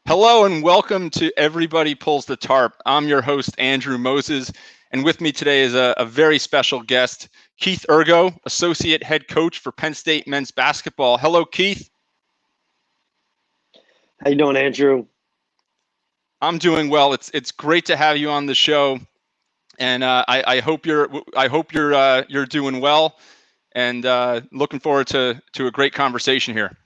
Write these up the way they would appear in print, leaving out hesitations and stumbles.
Hello and welcome to Everybody Pulls the Tarp. I'm your host, Andrew Moses, and with me today is a very special guest, Keith Urgo, Associate Head Coach for Penn State Men's Basketball. Hello, Keith. How you doing, Andrew? I'm doing well. It's great to have you on the show, and I hope you're doing well, and looking forward to a great conversation here.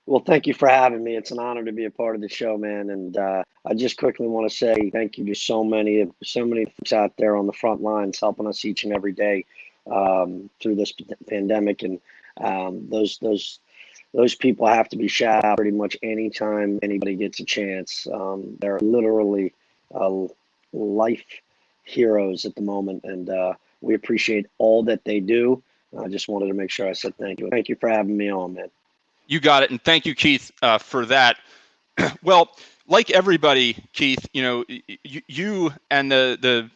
Well, thank you for having me. It's an honor to be a part of the show, man. And I just quickly want to say thank you to so many folks out there on the front lines helping us each and every day through this pandemic. And those people have to be shouted out pretty much anytime anybody gets a chance. They're literally life heroes at the moment, and we appreciate all that they do. I just wanted to make sure I said thank you. Thank you for having me on, man. You got it, and thank you, Keith, for that. Well, like everybody, Keith, you and the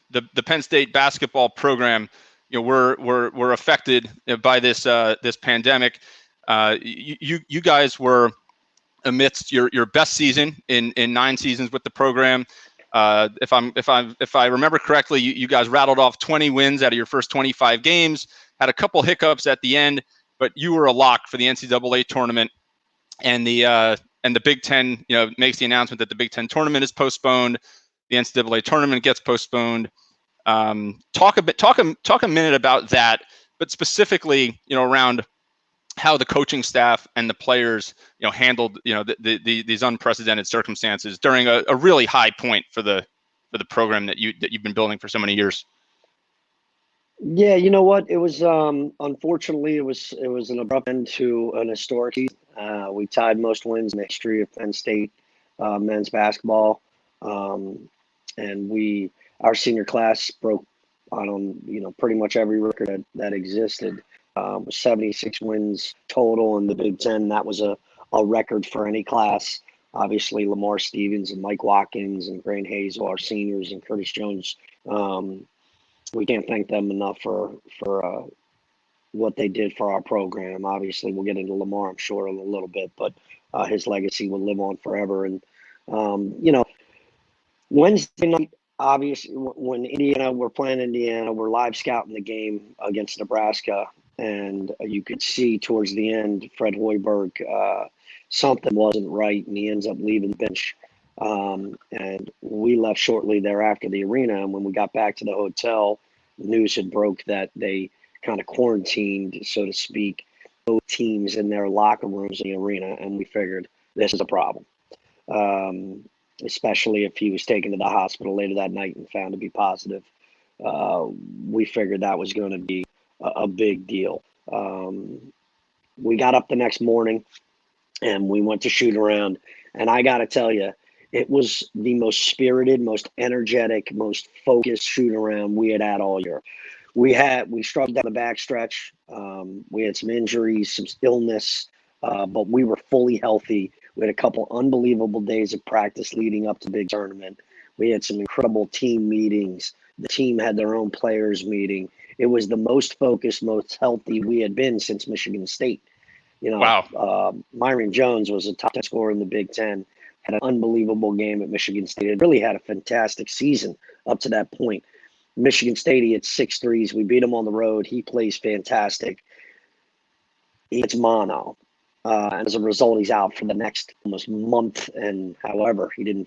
Penn State basketball program, were affected by this pandemic. You guys were amidst your best season in 9 seasons with the program. If I remember correctly, you guys rattled off 20 wins out of your first 25 games. Had a couple hiccups at the end, but you were a lock for the NCAA tournament, and the Big Ten, makes the announcement that the Big Ten tournament is postponed. The NCAA tournament gets postponed. Talk a minute about that, but specifically, around how the coaching staff and the players, handled, these unprecedented circumstances during a really high point for the program that you've been building for so many years. Yeah, you know what? It was unfortunately it was an abrupt end to an historic season. We tied most wins in the history of Penn State men's basketball, and our senior class broke on pretty much every record that existed. 76 wins total in the Big Ten. That was a record for any class. Obviously, Lamar Stevens and Mike Watkins and Grant Hazel, our seniors, and Curtis Jones. We can't thank them enough for what they did for our program. Obviously, we'll get into Lamar, I'm sure, in a little bit, but his legacy will live on forever. And Wednesday night, obviously, when we're playing Indiana, we're live scouting the game against Nebraska, and you could see towards the end, Fred Hoiberg, something wasn't right, and he ends up leaving the bench. And we left shortly thereafter the arena. And when we got back to the hotel, the news had broke that they kind of quarantined, so to speak, both teams in their locker rooms in the arena. And we figured this is a problem, especially if he was taken to the hospital later that night and found to be positive. We figured that was going to be a big deal. We got up the next morning and we went to shoot around. And I got to tell you, it was the most spirited, most energetic, most focused shoot around we had all year. We struggled down the backstretch. We had some injuries, some illness, but we were fully healthy. We had a couple unbelievable days of practice leading up to the big tournament. We had some incredible team meetings. The team had their own players meeting. It was the most focused, most healthy we had been since Michigan State. Wow. Myron Jones was a top 10 scorer in the Big Ten. Had an unbelievable game at Michigan State. It really had a fantastic season up to that point. Michigan State, he had 6 threes. We beat him on the road. He plays fantastic. It's mono. And as a result, he's out for the next almost month. And however, he didn't,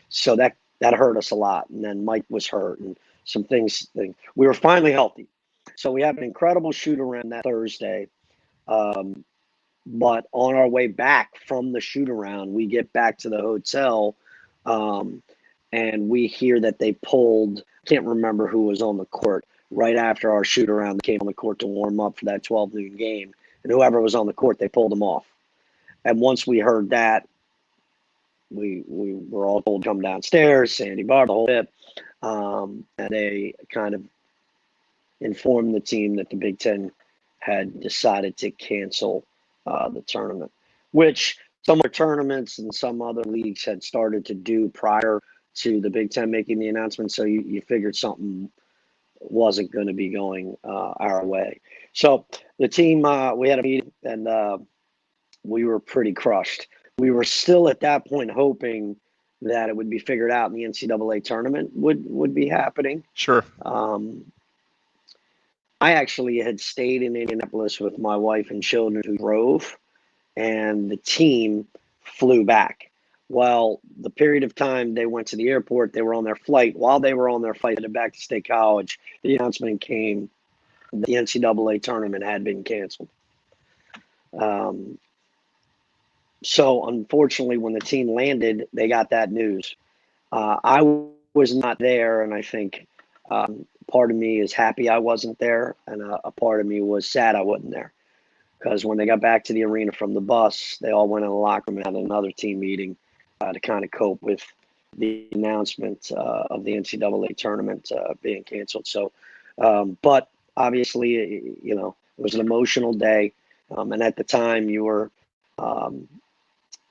so that hurt us a lot. And then Mike was hurt and some things. We were finally healthy. So we have an incredible shoot around that Thursday. But on our way back from the shoot around, we get back to the hotel, and we hear that they pulled, can't remember who was on the court, right after our shoot around. They came on the court to warm up for that 12 noon game. And whoever was on the court, they pulled them off. And once we heard that, we were all told to come downstairs, Sandy Bar, the whole bit. And they kind of informed the team that the Big Ten had decided to cancel the tournament, which some other tournaments and some other leagues had started to do prior to the Big Ten making the announcement. So you figured something wasn't going to be going our way. So the team, we had a meeting, and we were pretty crushed. we were still at that point hoping that it would be figured out and the NCAA tournament would be happening. Sure. I actually had stayed in Indianapolis with my wife and children who drove, and the team flew back. Well, the period of time they went to the airport, they were on their flight. While they were on their flight headed back to State College, the announcement came that the NCAA tournament had been canceled. So unfortunately, when the team landed, they got that news. I was not there, and I think part of me is happy I wasn't there, and a part of me was sad I wasn't there. Because when they got back to the arena from the bus, they all went in the locker room and had another team meeting to kind of cope with the announcement of the NCAA tournament being canceled. So, but obviously, you know, it was an emotional day. And at the time, you were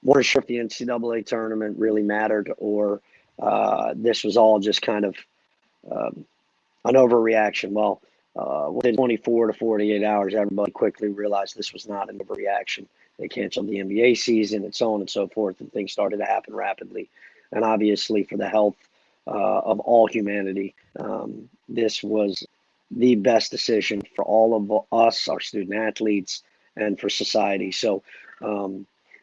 weren't sure if the NCAA tournament really mattered or this was all just kind of an overreaction. Well, within 24 to 48 hours, everybody quickly realized this was not an overreaction. They canceled the NBA season and so on and so forth, and things started to happen rapidly. And obviously, for the health of all humanity, this was the best decision for all of us, our student athletes, and for society. So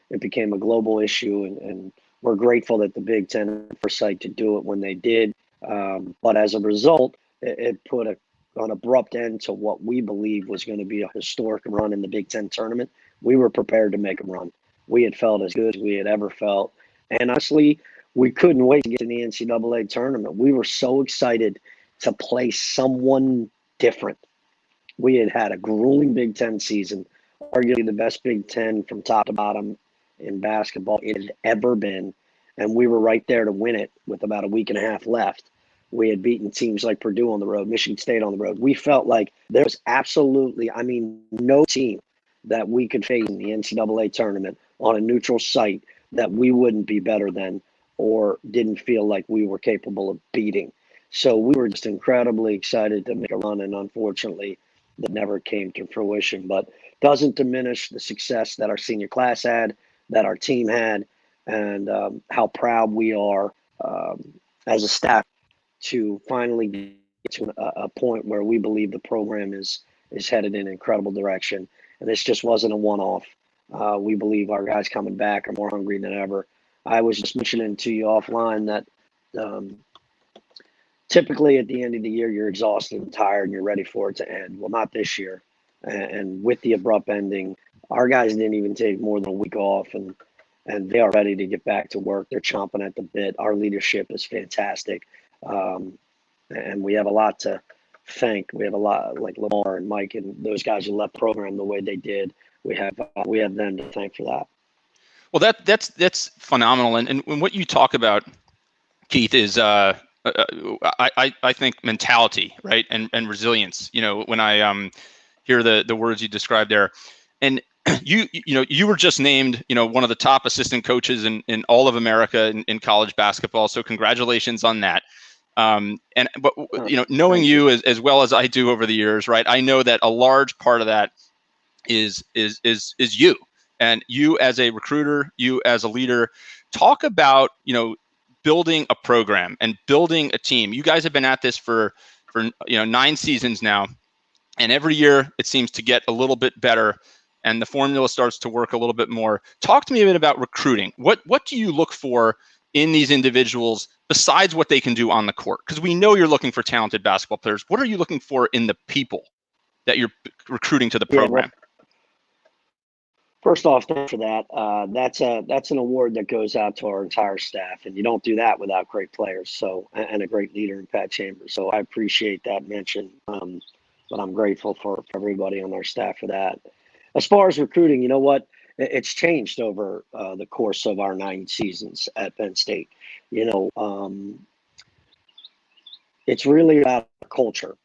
it became a global issue, and we're grateful that the Big Ten had foresight to do it when they did. But as a result, it put an abrupt end to what we believe was going to be a historic run in the Big Ten tournament. We were prepared to make a run. We had felt as good as we had ever felt. And honestly, we couldn't wait to get to the NCAA tournament. We were so excited to play someone different. We had had a grueling Big Ten season, arguably the best Big Ten from top to bottom in basketball it had ever been. And we were right there to win it with about a week and a half left. We had beaten teams like Purdue on the road, Michigan State on the road. We felt like there was absolutely, I mean, no team that we could face in the NCAA tournament on a neutral site that we wouldn't be better than or didn't feel like we were capable of beating. So we were just incredibly excited to make a run, and unfortunately, that never came to fruition. But doesn't diminish the success that our senior class had, that our team had, and how proud we are as a staff to finally get to a point where we believe the program is headed in an incredible direction. And this just wasn't a one-off. We believe our guys coming back are more hungry than ever. I was just mentioning to you offline that typically at the end of the year, you're exhausted and tired and you're ready for it to end. Well, not this year. And with the abrupt ending, our guys didn't even take more than a week off, and they are ready to get back to work. They're chomping at the bit. Our leadership is fantastic. And we have a lot to thank. We have a lot like Lamar and Mike and those guys who left the program the way they did. We have them to thank for that. Well, that's phenomenal. And what you talk about, Keith, is I think mentality, right, and resilience. You know, when I hear the words you described there, and you were just named one of the top assistant coaches in all of America in college basketball. So congratulations on that. But knowing you as well as I do over the years, right, I know that a large part of that is you, and you as a recruiter, you as a leader. Talk about building a program and building a team. You guys have been at this for 9 seasons now, and every year it seems to get a little bit better, and the formula starts to work a little bit more. Talk to me a bit about recruiting. What do you look for in these individuals besides what they can do on the court? Because we know you're looking for talented basketball players. What are you looking for in the people that you're recruiting to the program? First off, thanks for that. That's an award that goes out to our entire staff, and you don't do that without great players. So, and a great leader in Pat Chambers. So I appreciate that mention. But I'm grateful for everybody on our staff for that. As far as recruiting, you know what? It's changed over the course of our 9 seasons at Penn State. It's really about culture.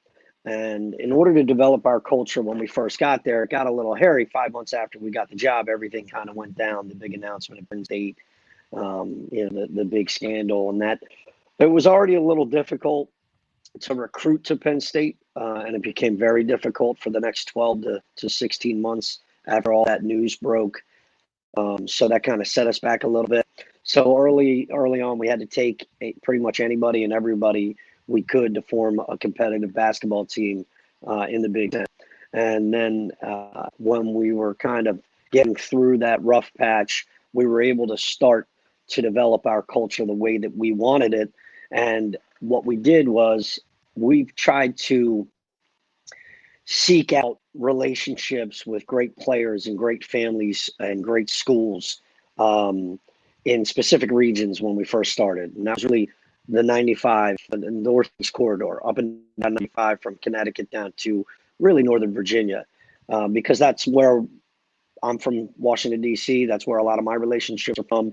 And in order to develop our culture when we first got there, it got a little hairy. 5 months after we got the job, everything kind of went down. The big announcement at Penn State, the big scandal, and that it was already a little difficult to recruit to Penn State, and it became very difficult for the next 12 to 16 months after all that news broke. So that kind of set us back a little bit. So early on, we had to take pretty much anybody and everybody we could to form a competitive basketball team in the Big Ten. And then when we were kind of getting through that rough patch, we were able to start to develop our culture the way that we wanted it. And what we did was we've tried to seek out relationships with great players and great families and great schools in specific regions when we first started. And that was really the 95, the Northeast corridor, up and down 95 from Connecticut down to really Northern Virginia, because that's where I'm from, Washington, D.C. That's where a lot of my relationships are from.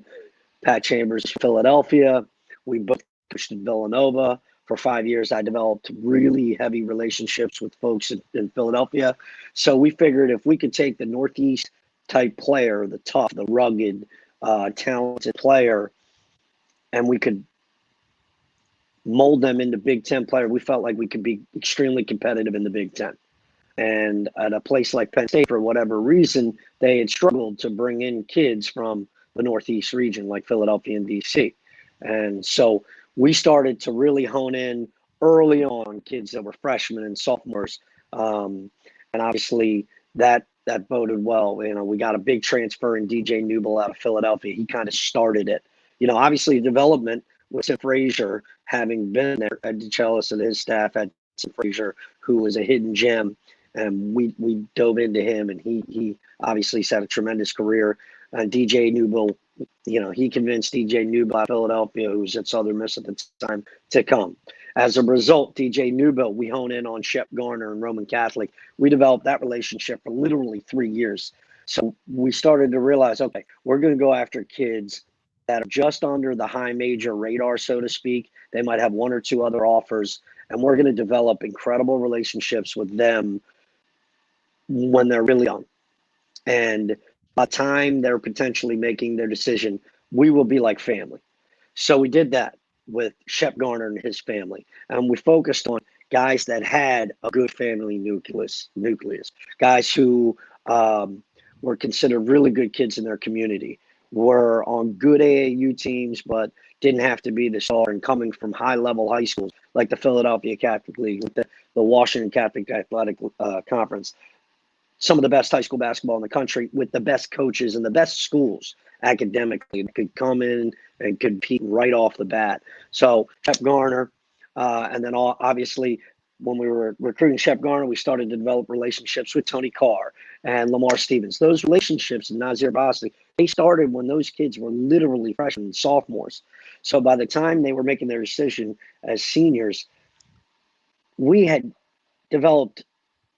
Pat Chambers, Philadelphia. We both coached in Villanova. For 5 years, I developed really heavy relationships with folks in Philadelphia. So we figured if we could take the Northeast type player, the tough, the rugged, talented player, and we could mold them into Big Ten player, we felt like we could be extremely competitive in the Big Ten. And at a place like Penn State, for whatever reason, they had struggled to bring in kids from the Northeast region, like Philadelphia and DC. And so we started to really hone in early on kids that were freshmen and sophomores. And obviously that boded well. You know, we got a big transfer in DJ Newble out of Philadelphia. He kind of started it. You know, obviously development with Tim Frazier having been there. Ed DeChellis and his staff had Tim Frazier, who was a hidden gem. And we dove into him, and he obviously had a tremendous career. DJ Newble, you know, he convinced DJ Newble out of Philadelphia, who was at Southern Miss at the time, to come. As a result, DJ Newble, we hone in on Shep Garner and Roman Catholic. We developed that relationship for literally 3 years. So we started to realize, okay, we're going to go after kids that are just under the high major radar, so to speak. They might have one or two other offers, and we're going to develop incredible relationships with them when they're really young. And by the time they're potentially making their decision, we will be like family. So we did that with Shep Garner and his family. And we focused on guys that had a good family nucleus, guys who were considered really good kids in their community, were on good AAU teams, but didn't have to be the star, and coming from high-level high schools like the Philadelphia Catholic League, the Washington Catholic Athletic Conference, some of the best high school basketball in the country with the best coaches and the best schools academically that could come in and compete right off the bat. So Shep Garner, and then obviously when we were recruiting Shep Garner, we started to develop relationships with Tony Carr and Lamar Stevens. Those relationships and Nazir Bosley, they started when those kids were literally freshmen and sophomores. So by the time they were making their decision as seniors, we had developed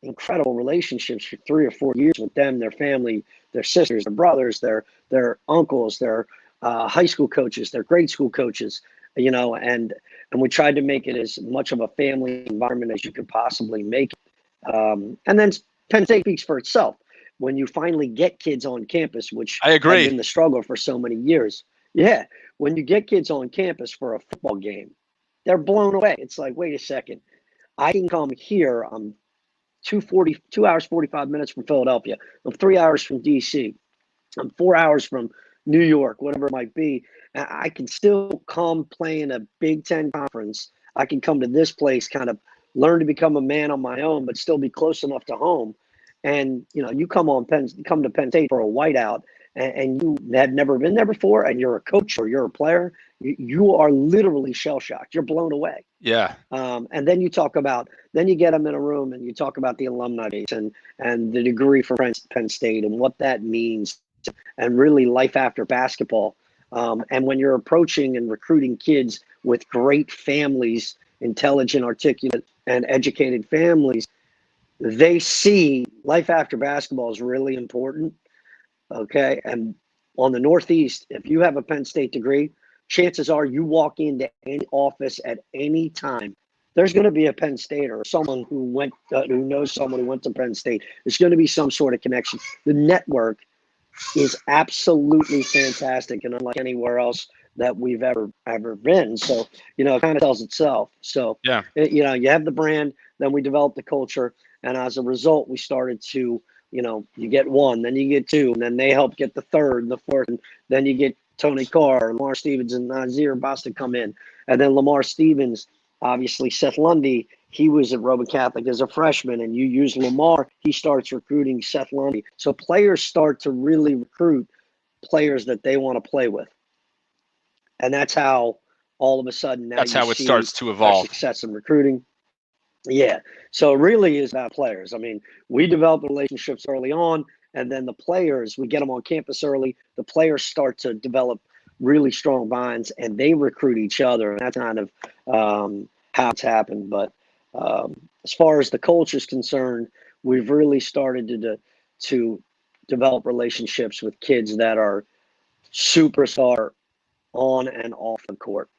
incredible relationships for 3 or 4 years with them, their family, their sisters, their brothers, their uncles, their high school coaches, their grade school coaches, you know, and we tried to make it as much of a family environment as you could possibly make it. And then Penn State speaks for itself. When you finally get kids on campus, which I had agree. been the struggle for so many years. Yeah, when you get kids on campus for a football game, they're blown away. It's like, wait a second, I can come here. I'm 2 hours, 45 minutes from Philadelphia. I'm 3 hours from DC. I'm 4 hours from New York, whatever it might be. I can still come play in a Big Ten conference. I can come to this place, kind of learn to become a man on my own, but still be close enough to home. And you know, you come to Penn State for a whiteout, and you had never been there before, and you're a coach or you're a player. You are literally shell shocked. You're blown away. Yeah. And then you get them in a room and you talk about the alumni base and the degree for Penn State and what that means, and really life after basketball. And when you're approaching and recruiting kids with great families, intelligent, articulate, and educated families, they see life after basketball is really important. Okay. And on the Northeast, if you have a Penn State degree, chances are you walk into any office at any time, there's going to be a Penn State or someone who knows someone who went to Penn State. There's going to be some sort of connection. The network is absolutely fantastic and unlike anywhere else that we've ever been. So, you know, it kind of tells itself. So, Yeah. you know, you have the brand, then we developed the culture. And as a result, we started to you get one, then you get two, and then they help get the third and the fourth, and then you get Tony Carr, Lamar Stevens, and Nazir Basta come in. And then Lamar Stevens, obviously Seth Lundy, he was at Roman Catholic as a freshman, and you use Lamar, he starts recruiting Seth Lundy. So players start to really recruit players that they want to play with. And that's how all of a sudden now That's you how it see starts to our evolve. success in recruiting. Yeah. So it really is about players. I mean, we develop relationships early on, and then the players, we get them on campus early. The players start to develop really strong bonds, and they recruit each other. And that's kind of how it's happened. But as far as the culture is concerned, we've really started to develop relationships with kids that are superstar on and off the court.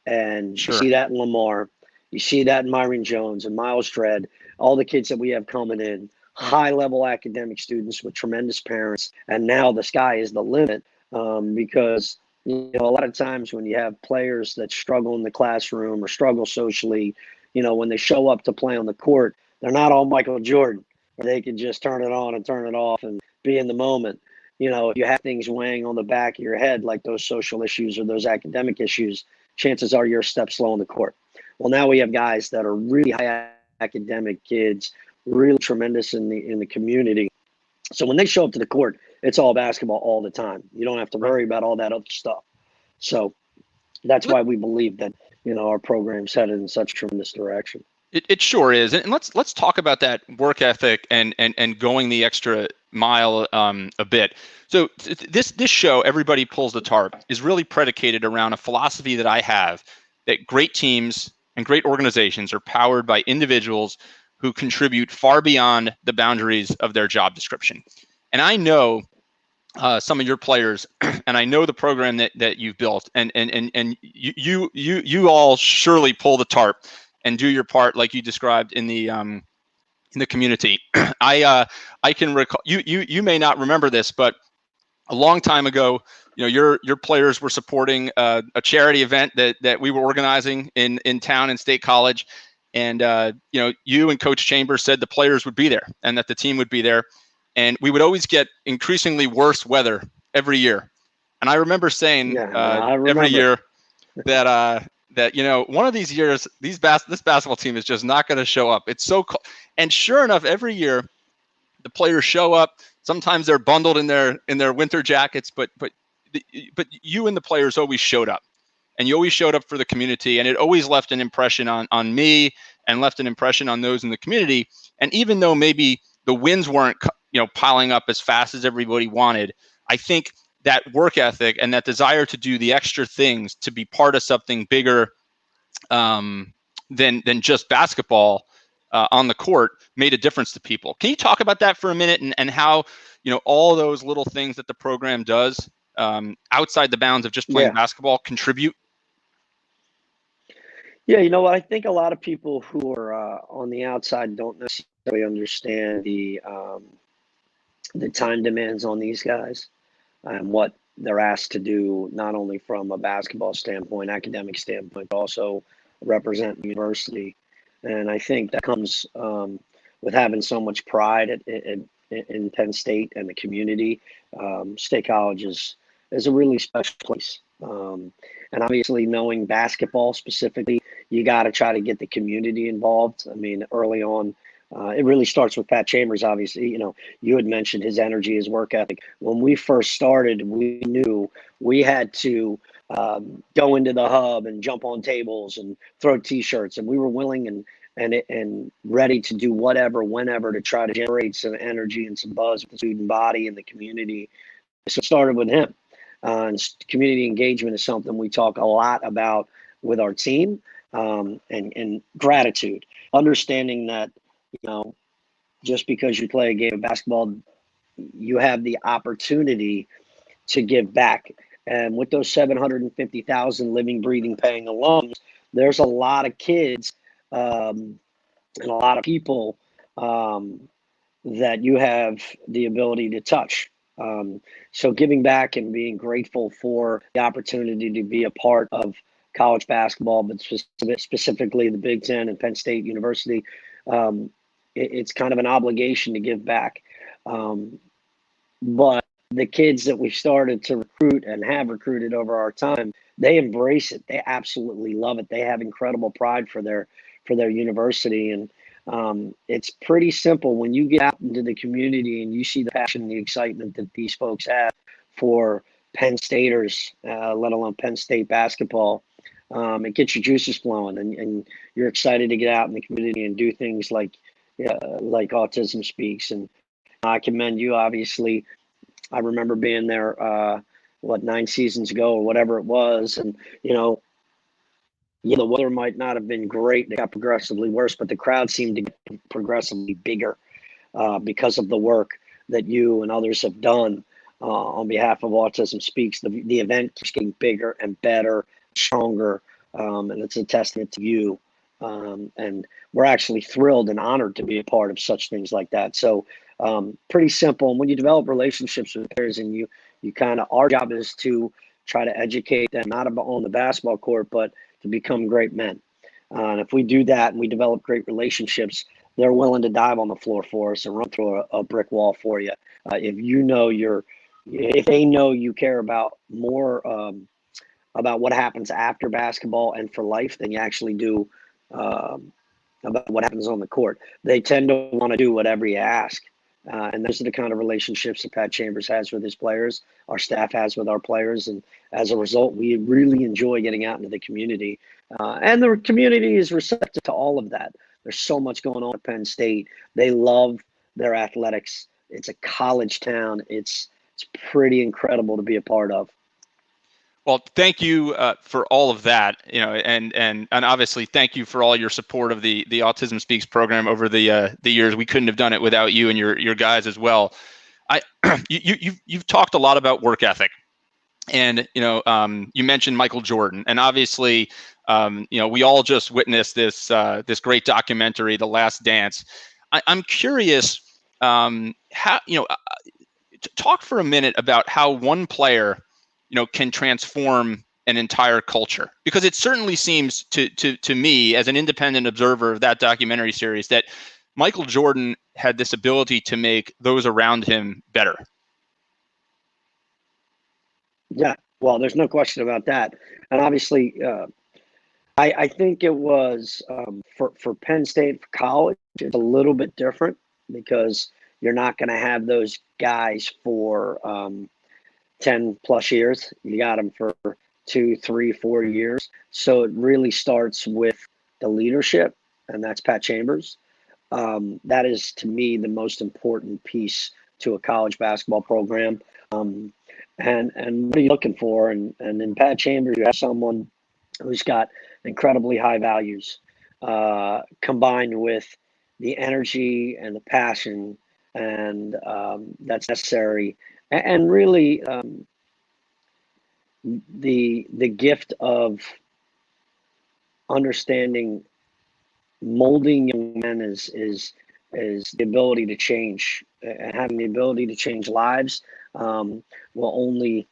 And you Sure. see that in Lamar. You see that in Myron Jones and Miles Dredd, all the kids that we have coming in, high level academic students with tremendous parents. And now the sky is the limit because, a lot of times when you have players that struggle in the classroom or struggle socially, when they show up to play on the court, they're not all Michael Jordan, where they can just turn it on and turn it off and be in the moment. If you have things weighing on the back of your head, like those social issues or those academic issues, chances are you're a step slow on the court. Well, now we have guys that are really high academic kids, really tremendous in the community. So when they show up to the court, it's all basketball all the time. You don't have to worry about all that other stuff. So that's why we believe that our program's headed in such a tremendous direction. It sure is, and let's talk about that work ethic and going the extra mile a bit. So this show, Everybody Pulls the Tarp, is really predicated around a philosophy that I have, that great teams and great organizations are powered by individuals who contribute far beyond the boundaries of their job description. And I know some of your players, and I know the program that you've built, and you all surely pull the tarp and do your part, like you described in the community. I can recall, you may not remember this, but a long time ago, your players were supporting a charity event that we were organizing in town in State College, and you and Coach Chambers said the players would be there and that the team would be there, and we would always get increasingly worse weather every year. And I remember saying Yeah, I every remember. year that one of these years this basketball team is just not going to show up. It's so cold. And sure enough, every year the players show up. Sometimes they're bundled in their winter jackets, but you and the players always showed up, and you always showed up for the community, and it always left an impression on me and left an impression on those in the community. And even though maybe the wins weren't piling up as fast as everybody wanted, I think that work ethic and that desire to do the extra things, to be part of something bigger than just basketball on the court, made a difference to people. Can you talk about that for a minute, and how all those little things that the program does outside the bounds of just playing basketball contribute? Yeah, I think a lot of people who are on the outside don't necessarily understand the time demands on these guys and what they're asked to do, not only from a basketball standpoint, academic standpoint, but also represent the university. And I think that comes with having so much pride in Penn State and the community. State College is a really special place. And obviously, knowing basketball specifically, you got to try to get the community involved. I mean, early on, it really starts with Pat Chambers, obviously. You had mentioned his energy, his work ethic. When we first started, we knew we had to go into the hub and jump on tables and throw T-shirts, and we were willing and ready to do whatever, whenever, to try to generate some energy and some buzz with the student body and the community. So it started with him. And community engagement is something we talk a lot about with our team, and gratitude, understanding that just because you play a game of basketball, you have the opportunity to give back. And with those 750,000 living, breathing, paying alums, there's a lot of kids and a lot of people that you have the ability to touch. So giving back and being grateful for the opportunity to be a part of college basketball, but specifically the Big Ten and Penn State University, it's kind of an obligation to give back. But the kids that we started to recruit and have recruited over our time, they embrace it. They absolutely love it. They have incredible pride for their university, and it's pretty simple when you get out into the community and you see the passion and the excitement that these folks have for Penn Staters, let alone Penn State basketball. It gets your juices flowing, and you're excited to get out in the community and do things like Autism Speaks. And I commend you. Obviously, I remember being there, 9 seasons ago or whatever it was, and you know, yeah, the weather might not have been great. It got progressively worse, but the crowd seemed to get progressively bigger because of the work that you and others have done on behalf of Autism Speaks. The event keeps getting bigger and better, stronger, and it's a testament to you. And we're actually thrilled and honored to be a part of such things like that. So pretty simple. And when you develop relationships with players, and you kind of, our job is to try to educate them, not about on the basketball court, but to become great men. And if we do that and we develop great relationships, they're willing to dive on the floor for us and run through a brick wall for you. If they know you care about more about what happens after basketball and for life than you actually do about what happens on the court. They tend to want to do whatever you ask. And those are the kind of relationships that Pat Chambers has with his players, our staff has with our players. And as a result, we really enjoy getting out into the community. And the community is receptive to all of that. There's so much going on at Penn State. They love their athletics. It's a college town. It's pretty incredible to be a part of. Well, thank you for all of that, and obviously thank you for all your support of the Autism Speaks program over the years. We couldn't have done it without you and your guys as well. You've talked a lot about work ethic, and you mentioned Michael Jordan, and obviously we all just witnessed this great documentary, The Last Dance. I'm curious how talk for a minute about how one player can transform an entire culture, because it certainly seems to me as an independent observer of that documentary series that Michael Jordan had this ability to make those around him better. Yeah, well, there's no question about that. And obviously, I think it was for Penn State, for college, it's a little bit different because you're not going to have those guys for 10 plus years. You got them for 2, 3, 4 years. So it really starts with the leadership, and that's Pat Chambers. That is, to me, the most important piece to a college basketball program. And what are you looking for? And in Pat Chambers, you have someone who's got incredibly high values, combined with the energy and the passion, and that's necessary, and really the gift of understanding molding young men is the ability to change, and having the ability to change lives will only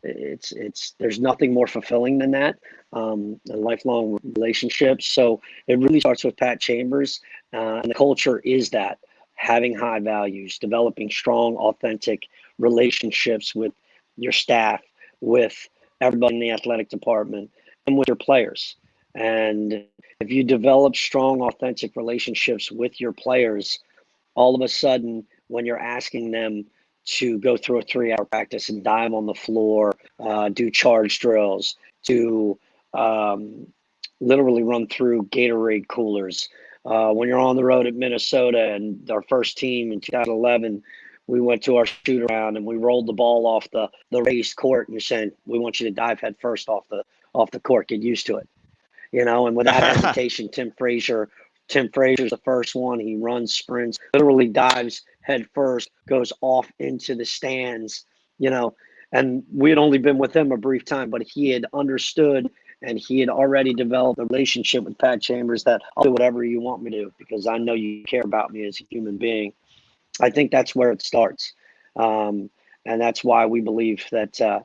it's there's nothing more fulfilling than that, and lifelong relationships. So it really starts with Pat Chambers, and the culture is that having high values, developing strong, authentic relationships with your staff, with everybody in the athletic department, and with your players. And if you develop strong, authentic relationships with your players, all of a sudden, when you're asking them to go through a 3-hour practice and dive on the floor, do charge drills, to literally run through Gatorade coolers. When you're on the road at Minnesota, and our first team in 2011, we went to our shoot around and we rolled the ball off the raised court, and you're saying, we want you to dive head first off the court, get used to it. And without hesitation, Tim Frazier's the first one. He runs, sprints, literally dives head first, goes off into the stands, and we had only been with him a brief time, but he had understood, and he had already developed a relationship with Pat Chambers that I'll do whatever you want me to, because I know you care about me as a human being. I think that's where it starts. And that's why we believe that,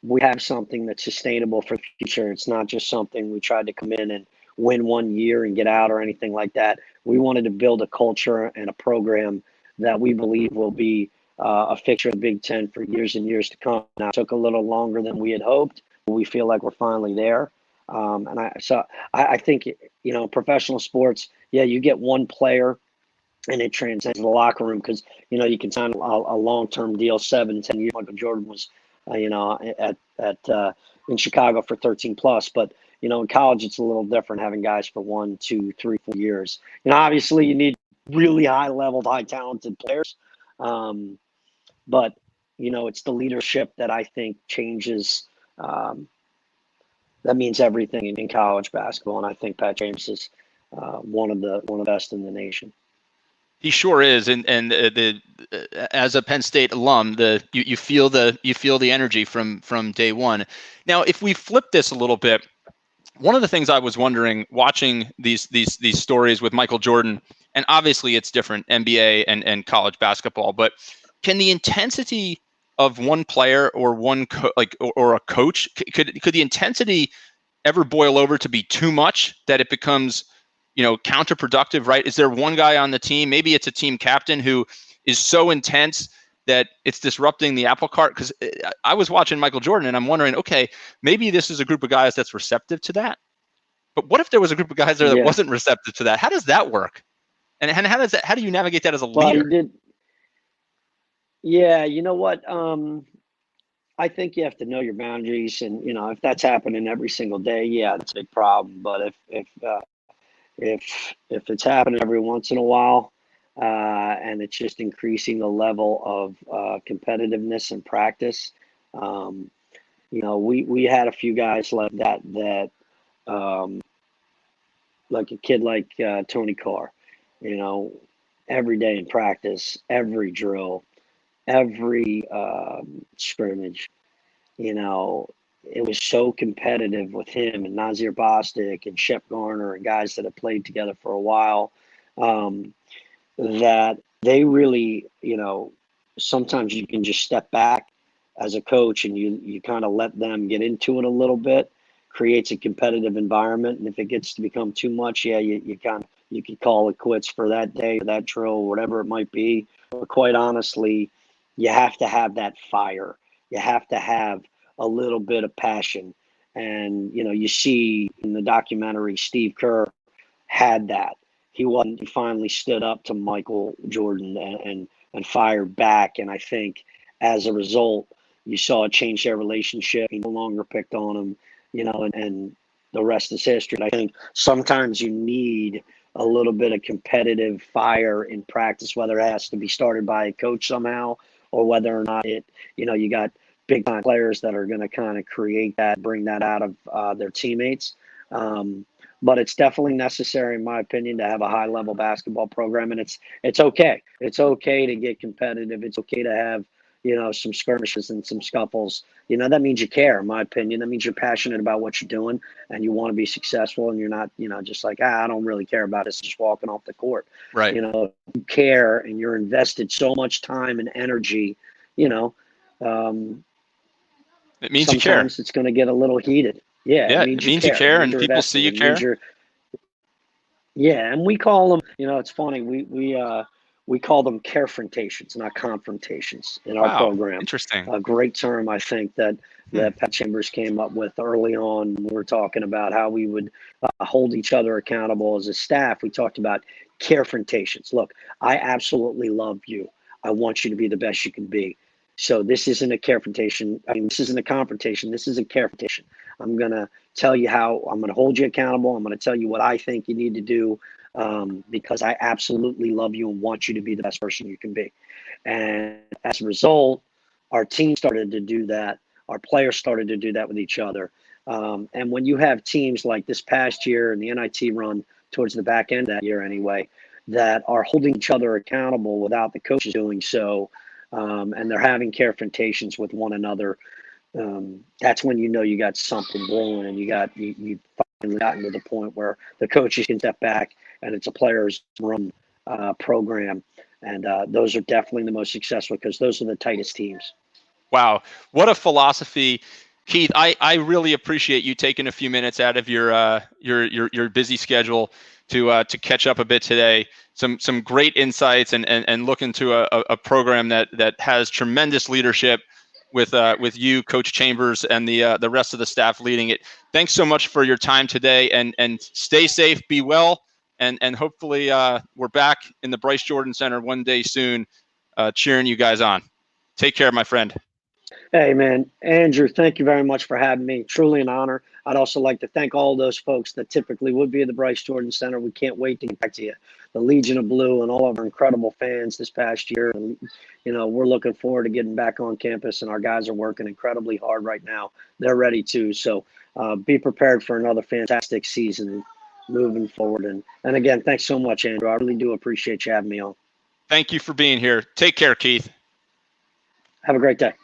we have something that's sustainable for the future. It's not just something we tried to come in and win one year and get out or anything like that. We wanted to build a culture and a program that we believe will be a fixture of the Big Ten for years and years to come. Now, it took a little longer than we had hoped, but we feel like we're finally there. I think, professional sports, yeah, you get one player and it transcends the locker room because, you can sign a long-term deal, 7-10 years. Michael Jordan was, in Chicago for 13 plus, but, in college, it's a little different having guys for 1, 2, 3, 4 years. Obviously you need really high-leveled, high-talented players. But, it's the leadership that I think changes. That means everything in college basketball, and I think Pat James is one of the best in the nation. He sure is, and as a Penn State alum, you feel the energy from day one. Now, if we flip this a little bit, one of the things I was wondering, watching these stories with Michael Jordan, and obviously it's different, NBA and college basketball, but can the intensity of one player or or a coach, could the intensity ever boil over to be too much that it becomes counterproductive, right? Is there one guy on the team, maybe it's a team captain, who is so intense that it's disrupting the apple cart? Because I was watching Michael Jordan and I'm wondering, okay, maybe this is a group of guys that's receptive to that. But what if there was a group of guys there that wasn't receptive to that? How does that work? And how do you navigate that as a leader? Well, yeah, you know what? I think you have to know your boundaries, and if that's happening every single day, yeah, that's a big problem. But if it's happening every once in a while, and it's just increasing the level of competitiveness and practice, we had a few guys like that, like a kid like Tony Carr, every day in practice, every drill, every scrimmage, it was so competitive with him and Nazir Bostic and Shep Garner and guys that have played together for a while, that they really, sometimes you can just step back as a coach and you kind of let them get into it a little bit, creates a competitive environment. And if it gets to become too much, yeah, you could call it quits for that day, or that drill, whatever it might be. But quite honestly, you have to have that fire. You have to have a little bit of passion. And, you see in the documentary, Steve Kerr had that. He finally stood up to Michael Jordan and fired back. And I think as a result, you saw it change their relationship. He no longer picked on him, and the rest is history. And I think sometimes you need a little bit of competitive fire in practice, whether it has to be started by a coach somehow, or whether or not you got big time players that are going to kind of create that, bring that out of their teammates. But it's definitely necessary, in my opinion, to have a high level basketball program. And it's okay. It's okay to get competitive. It's okay to have, some skirmishes and some scuffles. That means you care, in my opinion. That means you're passionate about what you're doing and you want to be successful, and you're not, just like, I don't really care about this, just walking off the court. Right. You care and you're invested so much time and energy, it means you care. Sometimes it's going to get a little heated. Yeah, it means you care, and people see you care. Yeah, and we call them, it's funny, we call them carefrontations, not confrontations in our program. Interesting. A great term, I think, that Pat Chambers came up with early on. We were talking about how we would hold each other accountable as a staff. We talked about carefrontations. Look, I absolutely love you. I want you to be the best you can be. So this isn't a carefrontation. This isn't a confrontation. This is a carefrontation. I'm going to tell you how I'm going to hold you accountable. I'm going to tell you what I think you need to do, because I absolutely love you and want you to be the best person you can be. And as a result, our team started to do that. Our players started to do that with each other. And when you have teams like this past year and the NIT run towards the back end of that year anyway, that are holding each other accountable without the coaches doing so, and they're having confrontations with one another, that's when you got something brewing, and you finally gotten to the point where the coaches can step back and it's a players run program. And those are definitely the most successful because those are the tightest teams. Wow. What a philosophy. Keith, I really appreciate you taking a few minutes out of your busy schedule to catch up a bit today. Some great insights and look into a program that has tremendous leadership with you, Coach Chambers, and the rest of the staff leading it. Thanks so much for your time today, and stay safe, be well, and hopefully we're back in the Bryce Jordan Center one day soon, cheering you guys on. Take care, my friend. Hey, man, Andrew, thank you very much for having me. Truly an honor. I'd also like to thank all those folks that typically would be at the Bryce Jordan Center. We can't wait to get back to you. The Legion of Blue and all of our incredible fans this past year. And, we're looking forward to getting back on campus, and our guys are working incredibly hard right now. They're ready too. So be prepared for another fantastic season moving forward. And again, thanks so much, Andrew. I really do appreciate you having me on. Thank you for being here. Take care, Keith. Have a great day.